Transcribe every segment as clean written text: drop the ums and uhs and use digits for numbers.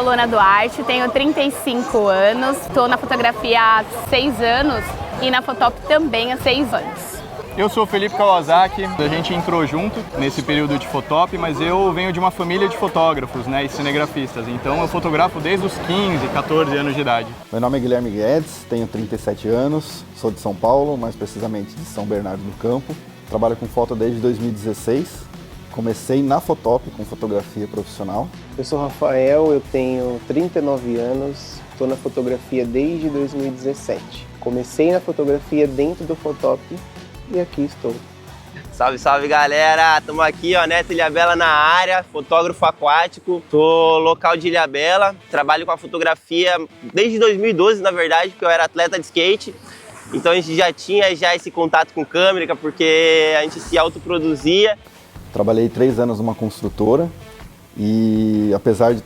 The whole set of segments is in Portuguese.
Alona Duarte, tenho 35 anos, estou na fotografia há 6 anos e na Fotop também há 6 anos. Eu sou o Felipe Kawasaki, a gente entrou junto nesse período de Fotop, mas eu venho de uma família de fotógrafos, né, e cinegrafistas, então eu fotografo desde os 15, 14 anos de idade. Meu nome é Guilherme Guedes, tenho 37 anos, sou de São Paulo, mais precisamente de São Bernardo do Campo. Trabalho com foto desde 2016, comecei na Fotop com fotografia profissional. Eu sou Rafael, eu tenho 39 anos, estou na fotografia desde 2017. Comecei na fotografia dentro do Fotop e aqui estou. Salve, salve galera! Estamos aqui, ó, Neto Ilhabela na área, fotógrafo aquático. Tô local de Ilhabela, trabalho com a fotografia desde 2012, na verdade, porque eu era atleta de skate. Então a gente já tinha esse contato com câmera, porque a gente se autoproduzia. Trabalhei 3 anos numa construtora e apesar de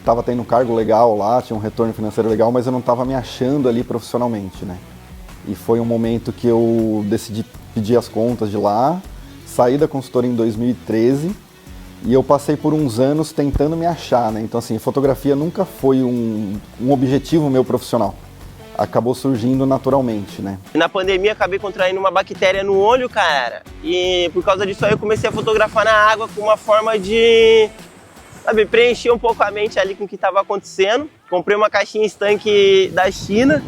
tava tendo um cargo legal lá, tinha um retorno financeiro legal, mas eu não estava me achando ali profissionalmente, né? E foi um momento que eu decidi pedir as contas de lá, saí da consultora em 2013 e eu passei por uns anos tentando me achar, né? Então assim, fotografia nunca foi um objetivo meu profissional. Acabou surgindo naturalmente, né? Na pandemia acabei contraindo uma bactéria no olho, cara. E por causa disso aí eu comecei a fotografar na água com uma forma de, sabe, preencher um pouco a mente ali com o que estava acontecendo. Comprei uma caixinha estanque da China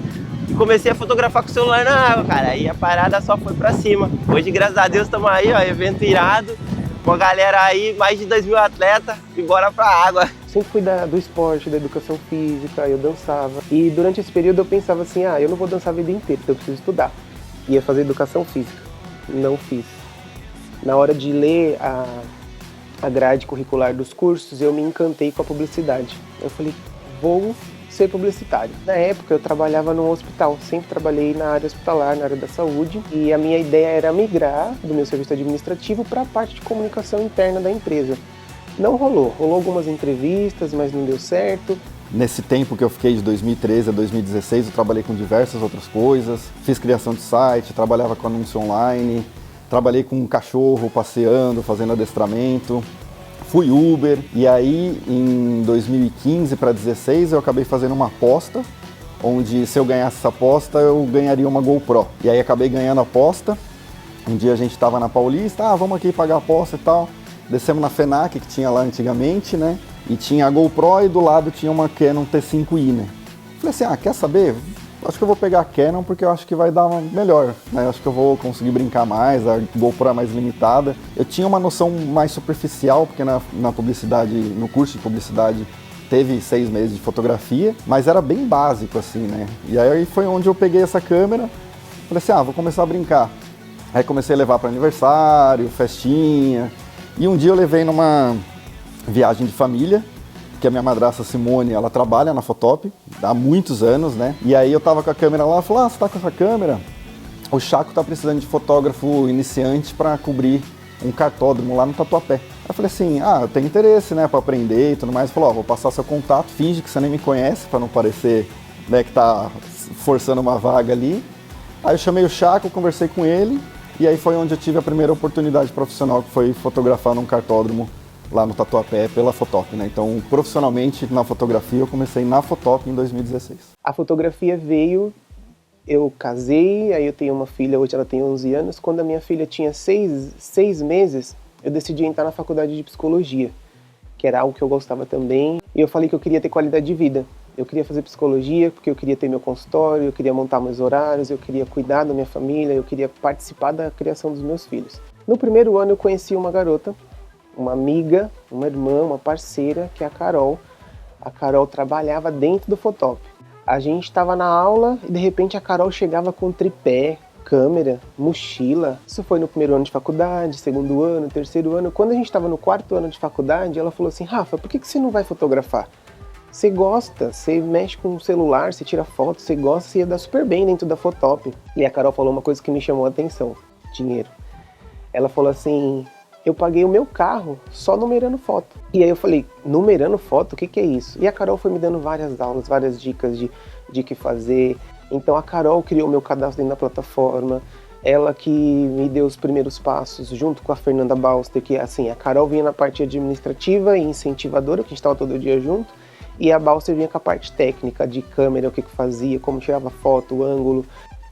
e comecei a fotografar com o celular na água, cara. E a parada só foi pra cima. Hoje, graças a Deus, estamos aí, ó, evento irado. Com a galera aí, mais de 2.000 atletas e bora pra água. Sempre fui do esporte, da educação física, eu dançava. E durante esse período eu pensava assim, eu não vou dançar a vida inteira, então eu preciso estudar. Ia fazer educação física. Não fiz. Na hora de ler a grade curricular dos cursos, eu me encantei com a publicidade. Eu falei, vou ser publicitário. Na época eu trabalhava num hospital, sempre trabalhei na área hospitalar, na área da saúde, e a minha ideia era migrar do meu serviço administrativo para a parte de comunicação interna da empresa. Não rolou algumas entrevistas, mas não deu certo. Nesse tempo que eu fiquei de 2013 a 2016, eu trabalhei com diversas outras coisas, fiz criação de site, trabalhava com anúncio online, trabalhei com um cachorro passeando, fazendo adestramento. Fui Uber e aí em 2015 para 2016 eu acabei fazendo uma aposta, onde se eu ganhasse essa aposta eu ganharia uma GoPro. E aí acabei ganhando a aposta, um dia a gente estava na Paulista, vamos aqui pagar a aposta e tal. Descemos na FENAC que tinha lá antigamente, né? E tinha a GoPro e do lado tinha uma Canon T5i, né? Falei assim, quer saber? Acho que eu vou pegar a Canon porque eu acho que vai dar melhor, né? Eu acho que eu vou conseguir brincar mais, a GoPro é mais limitada. Eu tinha uma noção mais superficial, porque na publicidade, no curso de publicidade, teve 6 meses de fotografia, mas era bem básico assim, né? E aí foi onde eu peguei essa câmera, falei assim, vou começar a brincar. Aí comecei a levar para aniversário, festinha, e um dia eu levei numa viagem de família, que a minha madrasta Simone, ela trabalha na Fotop há muitos anos, né? E aí eu tava com a câmera lá, ela falou, você tá com essa câmera? O Chaco tá precisando de fotógrafo iniciante para cobrir um cartódromo lá no Tatuapé. Eu falei assim, eu tenho interesse, né, para aprender e tudo mais. Falou, vou passar seu contato, finge que você nem me conhece, para não parecer, né, que tá forçando uma vaga ali. Aí eu chamei o Chaco, conversei com ele, e aí foi onde eu tive a primeira oportunidade profissional, que foi fotografar num cartódromo lá no Tatuapé pela Fotop, né? Então, profissionalmente na fotografia, eu comecei na Fotop em 2016. A fotografia veio, eu casei, aí eu tenho uma filha, hoje ela tem 11 anos. Quando a minha filha tinha 6 meses, eu decidi entrar na faculdade de psicologia, que era algo que eu gostava também. E eu falei que eu queria ter qualidade de vida. Eu queria fazer psicologia porque eu queria ter meu consultório, eu queria montar meus horários, eu queria cuidar da minha família, eu queria participar da criação dos meus filhos. No primeiro ano eu conheci uma garota, uma amiga, uma irmã, uma parceira, que é a Carol. A Carol trabalhava dentro do Fotop. A gente estava na aula e de repente a Carol chegava com tripé, câmera, mochila. Isso foi no primeiro ano de faculdade, segundo ano, terceiro ano. Quando a gente estava no 4º ano de faculdade, ela falou assim, Rafa, por que você não vai fotografar? Você gosta, você mexe com o celular, você tira foto, você gosta, você ia dar super bem dentro da Fotop. E a Carol falou uma coisa que me chamou a atenção, dinheiro. Ela falou assim, eu paguei o meu carro só numerando foto. E aí eu falei, numerando foto? O que é isso? E a Carol foi me dando várias aulas, várias dicas de que fazer. Então a Carol criou meu cadastro dentro da plataforma, ela que me deu os primeiros passos, junto com a Fernanda Balster, que assim, a Carol vinha na parte administrativa e incentivadora, que a gente estava todo dia junto, e a Balser vinha com a parte técnica de câmera, o que fazia, como tirava foto, o ângulo.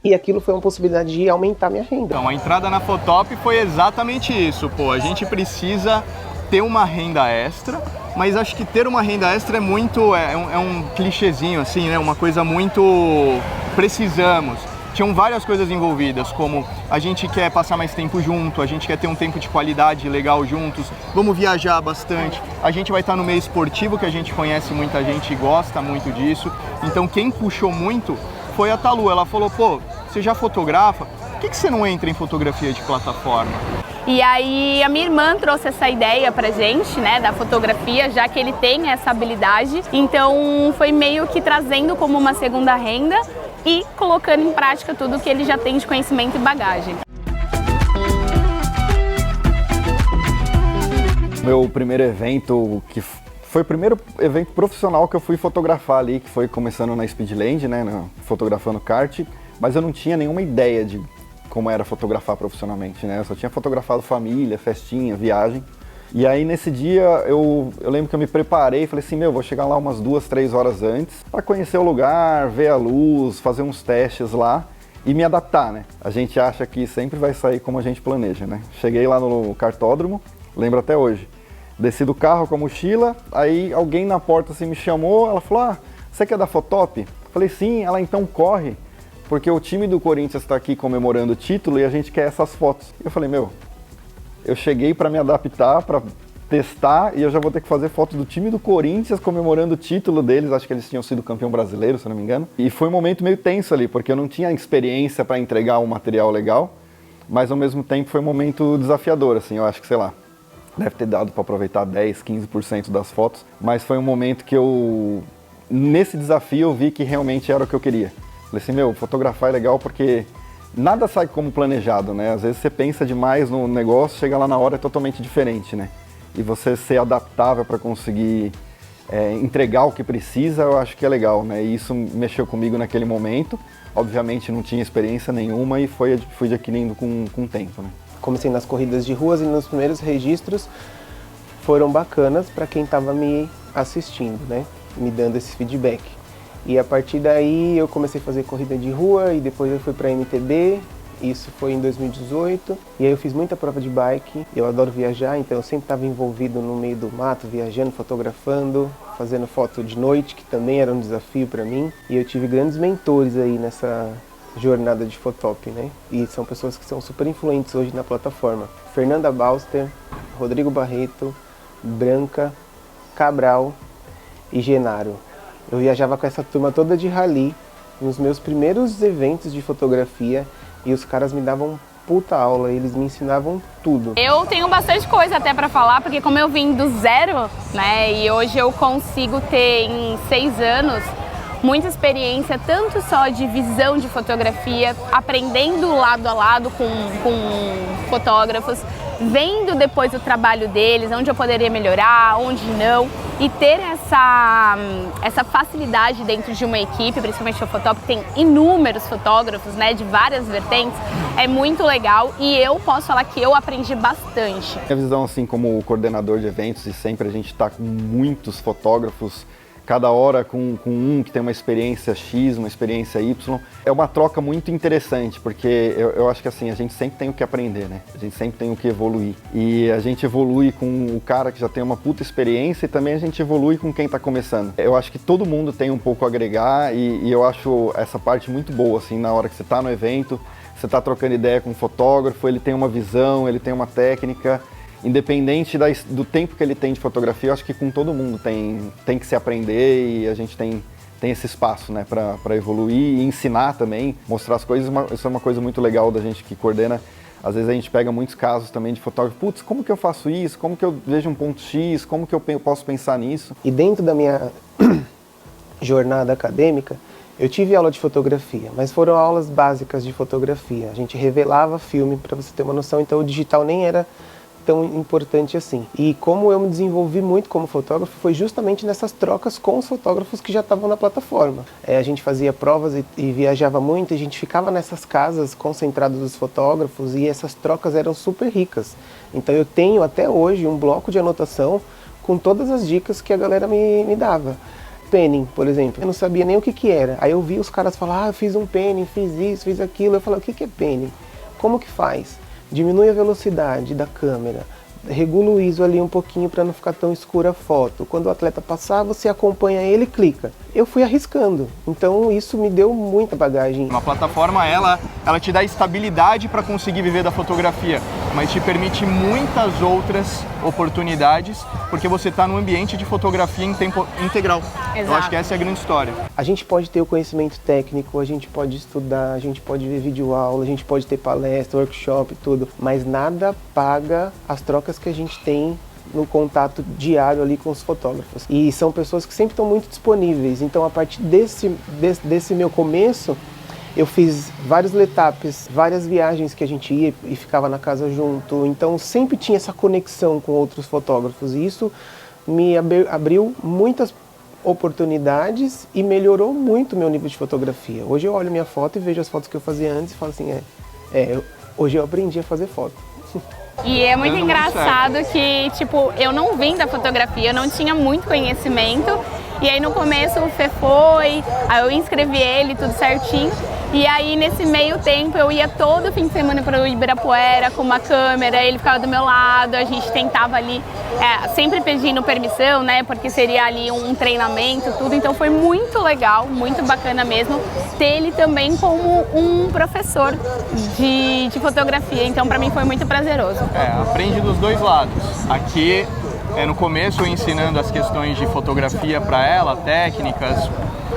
E aquilo foi uma possibilidade de aumentar minha renda. Então, a entrada na Fotop foi exatamente isso, pô. A gente precisa ter uma renda extra, mas acho que ter uma renda extra é muito, é um clichêzinho assim, né? Uma coisa muito precisamos. Tinham várias coisas envolvidas, como a gente quer passar mais tempo junto, a gente quer ter um tempo de qualidade legal juntos, vamos viajar bastante, a gente vai estar no meio esportivo, que a gente conhece muita gente e gosta muito disso. Então quem puxou muito foi a Talu. Ela falou, pô, você já fotografa? Por que você não entra em fotografia de plataforma? E aí a minha irmã trouxe essa ideia pra gente, né, da fotografia, já que ele tem essa habilidade. Então foi meio que trazendo como uma segunda renda e colocando em prática tudo que ele já tem de conhecimento e bagagem. Meu primeiro evento, que foi o primeiro evento profissional que eu fui fotografar ali, que foi começando na Speedland, né, fotografando kart, mas eu não tinha nenhuma ideia de como era fotografar profissionalmente, né? Eu só tinha fotografado família, festinha, viagem. E aí nesse dia eu lembro que eu me preparei e falei assim, vou chegar lá umas 2, 3 horas antes para conhecer o lugar, ver a luz, fazer uns testes lá e me adaptar, né? A gente acha que sempre vai sair como a gente planeja, né? Cheguei lá no cartódromo, lembro até hoje. Desci do carro com a mochila, aí alguém na porta assim me chamou, ela falou, você quer da Fotop? Falei, sim. Ela, então corre, porque o time do Corinthians está aqui comemorando o título e a gente quer essas fotos. Eu falei, eu cheguei para me adaptar, para testar, e eu já vou ter que fazer foto do time do Corinthians comemorando o título deles. Acho que eles tinham sido campeão brasileiro, se eu não me engano. E foi um momento meio tenso ali, porque eu não tinha experiência para entregar um material legal, mas ao mesmo tempo foi um momento desafiador, assim. Eu acho que, sei lá, deve ter dado para aproveitar 10, 15% das fotos, mas foi um momento que nesse desafio eu vi que realmente era o que eu queria. Falei assim, fotografar é legal porque nada sai como planejado, né? Às vezes você pensa demais no negócio, chega lá na hora é totalmente diferente, né? E você ser adaptável para conseguir entregar o que precisa, eu acho que é legal, né? E isso mexeu comigo naquele momento. Obviamente não tinha experiência nenhuma e fui adquirindo com o tempo, né? Comecei nas corridas de ruas e nos primeiros registros foram bacanas para quem estava me assistindo, né? Me dando esse feedback. E a partir daí eu comecei a fazer corrida de rua e depois eu fui para a MTB, isso foi em 2018. E aí eu fiz muita prova de bike, eu adoro viajar, então eu sempre estava envolvido no meio do mato, viajando, fotografando, fazendo foto de noite, que também era um desafio para mim. E eu tive grandes mentores aí nessa jornada de Fotop, né? E são pessoas que são super influentes hoje na plataforma. Fernanda Balster, Rodrigo Barreto, Branca, Cabral e Genaro. Eu viajava com essa turma toda de rally nos meus primeiros eventos de fotografia e os caras me davam puta aula, eles me ensinavam tudo. Eu tenho bastante coisa até para falar, porque como eu vim do zero, né, e hoje eu consigo ter em 6 anos muita experiência, tanto só de visão de fotografia, aprendendo lado a lado com fotógrafos, vendo depois o trabalho deles, onde eu poderia melhorar, onde não, e ter essa facilidade dentro de uma equipe, principalmente a Fotop, que tem inúmeros fotógrafos, né, de várias vertentes, é muito legal e eu posso falar que eu aprendi bastante. Minha visão, assim, como coordenador de eventos, e sempre a gente está com muitos fotógrafos, cada hora com um que tem uma experiência X, uma experiência Y. É uma troca muito interessante, porque eu acho que assim, a gente sempre tem o que aprender, né? A gente sempre tem o que evoluir. E a gente evolui com o cara que já tem uma puta experiência e também a gente evolui com quem tá começando. Eu acho que todo mundo tem um pouco a agregar e eu acho essa parte muito boa, assim, na hora que você tá no evento, você tá trocando ideia com um fotógrafo, ele tem uma visão, ele tem uma técnica. Independente do tempo que ele tem de fotografia, eu acho que com todo mundo tem que se aprender e a gente tem esse espaço, né, para evoluir e ensinar também, mostrar as coisas. Isso é uma coisa muito legal da gente que coordena. Às vezes a gente pega muitos casos também de fotógrafo, putz, como que eu faço isso? Como que eu vejo um ponto X? Como que eu posso pensar nisso? E dentro da minha jornada acadêmica, eu tive aula de fotografia, mas foram aulas básicas de fotografia. A gente revelava filme, para você ter uma noção, então o digital nem era tão importante assim. E como eu me desenvolvi muito como fotógrafo foi justamente nessas trocas com os fotógrafos que já estavam na plataforma. A gente fazia provas e viajava muito, e a gente ficava nessas casas concentrados dos fotógrafos e essas trocas eram super ricas. Então eu tenho até hoje um bloco de anotação com todas as dicas que a galera me dava. penning, por exemplo. Eu não sabia nem o que era. Aí eu vi os caras falar, eu fiz um penning, fiz isso, fiz aquilo. Eu falei, o que é penning? Como que faz? Diminui a velocidade da câmera, regula o ISO ali um pouquinho para não ficar tão escura a foto. Quando o atleta passar, você acompanha ele e clica. Eu fui arriscando, então isso me deu muita bagagem. Uma plataforma, ela te dá estabilidade para conseguir viver da fotografia, mas te permite muitas outras oportunidades, porque você está num ambiente de fotografia em tempo integral. Exato. Eu acho que essa é a grande história. A gente pode ter o conhecimento técnico, a gente pode estudar, a gente pode ver videoaula, a gente pode ter palestra, workshop, tudo, mas nada paga as trocas que a gente tem no contato diário ali com os fotógrafos. E são pessoas que sempre estão muito disponíveis, então a partir desse meu começo, eu fiz vários letapes, várias viagens que a gente ia e ficava na casa junto, então sempre tinha essa conexão com outros fotógrafos e isso me abriu muitas oportunidades e melhorou muito o meu nível de fotografia. Hoje eu olho minha foto e vejo as fotos que eu fazia antes e falo assim, hoje eu aprendi a fazer foto. E é muito engraçado que, tipo, eu não vim da fotografia, eu não tinha muito conhecimento. E aí no começo o Fê foi, aí eu inscrevi ele, tudo certinho. E aí nesse meio tempo eu ia todo fim de semana para o Ibirapuera com uma câmera, ele ficava do meu lado, a gente tentava ali, sempre pedindo permissão, né, porque seria ali um treinamento, tudo. Então foi muito legal, muito bacana mesmo ter ele também como um professor de fotografia. Então para mim foi muito prazeroso. Aprende dos dois lados. Aqui, no começo, eu ensinando as questões de fotografia para ela, técnicas,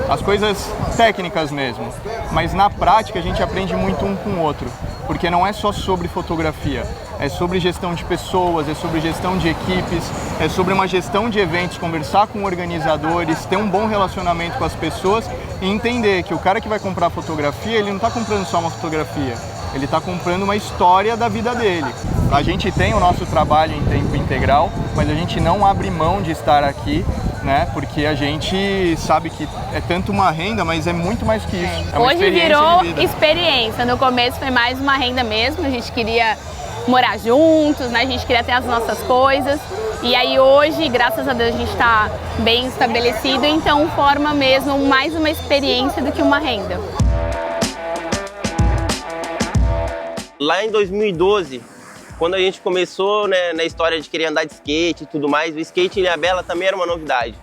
as coisas técnicas mesmo. Mas na prática a gente aprende muito um com o outro, porque não é só sobre fotografia, é sobre gestão de pessoas, é sobre gestão de equipes, é sobre uma gestão de eventos, conversar com organizadores, ter um bom relacionamento com as pessoas e entender que o cara que vai comprar fotografia, ele não está comprando só uma fotografia, ele está comprando uma história da vida dele. A gente tem o nosso trabalho em tempo integral, mas a gente não abre mão de estar aqui, né? Porque a gente sabe que é tanto uma renda, mas é muito mais que isso. É uma Hoje experiência virou de vida. experiência. No começo foi mais uma renda mesmo, a gente queria morar juntos, né? A gente queria ter as nossas coisas. E aí hoje, graças a Deus, a gente está bem estabelecido, então forma mesmo mais uma experiência do que uma renda. Lá em 2012, quando a gente começou, né, na história de querer andar de skate e tudo mais, o skate em Ilhabela também era uma novidade.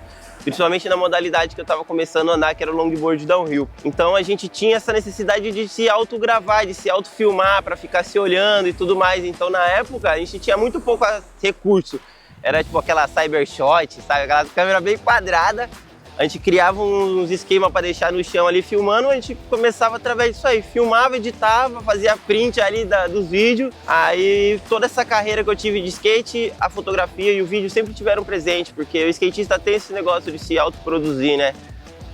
Principalmente na modalidade que eu estava começando a andar, que era o longboard downhill. Então a gente tinha essa necessidade de se autogravar, de se autofilmar, para ficar se olhando e tudo mais. Então na época a gente tinha muito pouco recurso. Era tipo aquela Cybershot, sabe? Aquela câmera bem quadrada. A gente criava uns esquemas para deixar no chão ali filmando, a gente começava através disso aí, filmava, editava, fazia print ali dos vídeos. Aí toda essa carreira que eu tive de skate, a fotografia e o vídeo sempre tiveram presente, porque o skatista tem esse negócio de se autoproduzir, né?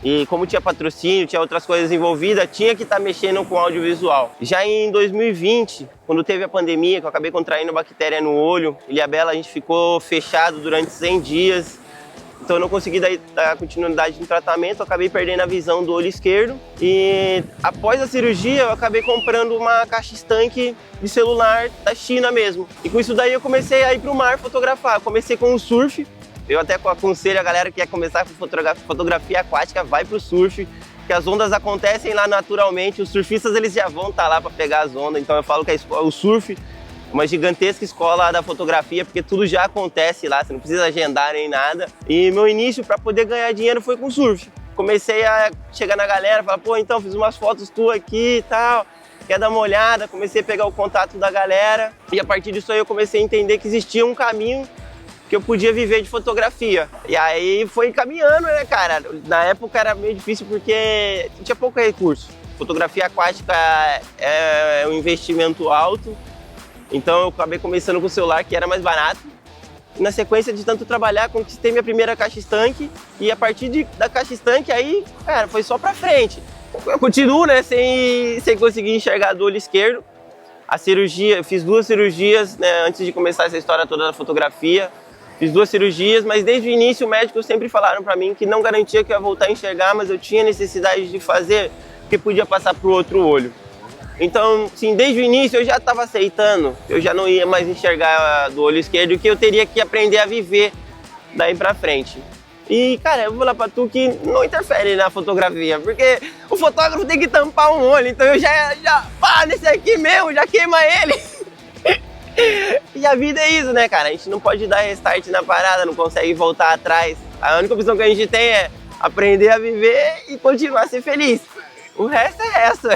E como tinha patrocínio, tinha outras coisas envolvidas, tinha que estar mexendo com audiovisual. Já em 2020, quando teve a pandemia, que eu acabei contraindo bactéria no olho, Ilhabela a gente ficou fechado durante 100 dias. Então eu não consegui dar continuidade no tratamento, eu acabei perdendo a visão do olho esquerdo. E após a cirurgia eu acabei comprando uma caixa estanque de celular da China mesmo. E com isso daí eu comecei a ir para o mar fotografar. Eu comecei com o surf, eu até aconselho a galera que quer começar com fotografia aquática, vai para o surf, que as ondas acontecem lá naturalmente, os surfistas eles já vão estar lá para pegar as ondas. Então eu falo que o surf uma gigantesca escola da fotografia, porque tudo já acontece lá, você não precisa agendar nem nada. E meu início para poder ganhar dinheiro foi com surf. Comecei a chegar na galera, falar, pô, então fiz umas fotos tuas aqui e tal, quer dar uma olhada? Comecei a pegar o contato da galera e a partir disso aí eu comecei a entender que existia um caminho que eu podia viver de fotografia. E aí foi caminhando, né, cara? Na época era meio difícil porque tinha pouco recurso. Fotografia aquática é um investimento alto. Então eu acabei começando com o celular, que era mais barato. E na sequência de tanto trabalhar, conquistei minha primeira caixa estanque. E a partir da caixa estanque, aí, cara, foi só pra frente. Eu continuo, né, sem conseguir enxergar do olho esquerdo. A cirurgia, eu fiz 2 cirurgias, né, antes de começar essa história toda da fotografia. Fiz 2 cirurgias, mas desde o início, médicos sempre falaram pra mim que não garantia que eu ia voltar a enxergar, mas eu tinha necessidade de fazer, porque podia passar pro outro olho. Então, sim, desde o início eu já estava aceitando, eu já não ia mais enxergar do olho esquerdo, que eu teria que aprender a viver daí pra frente. E, cara, eu vou falar pra tu que não interfere na fotografia, porque o fotógrafo tem que tampar um olho, então eu pá, nesse aqui mesmo, já queima ele. E a vida é isso, né, cara? A gente não pode dar restart na parada, não consegue voltar atrás. A única opção que a gente tem é aprender a viver e continuar a ser feliz. O resto é resto.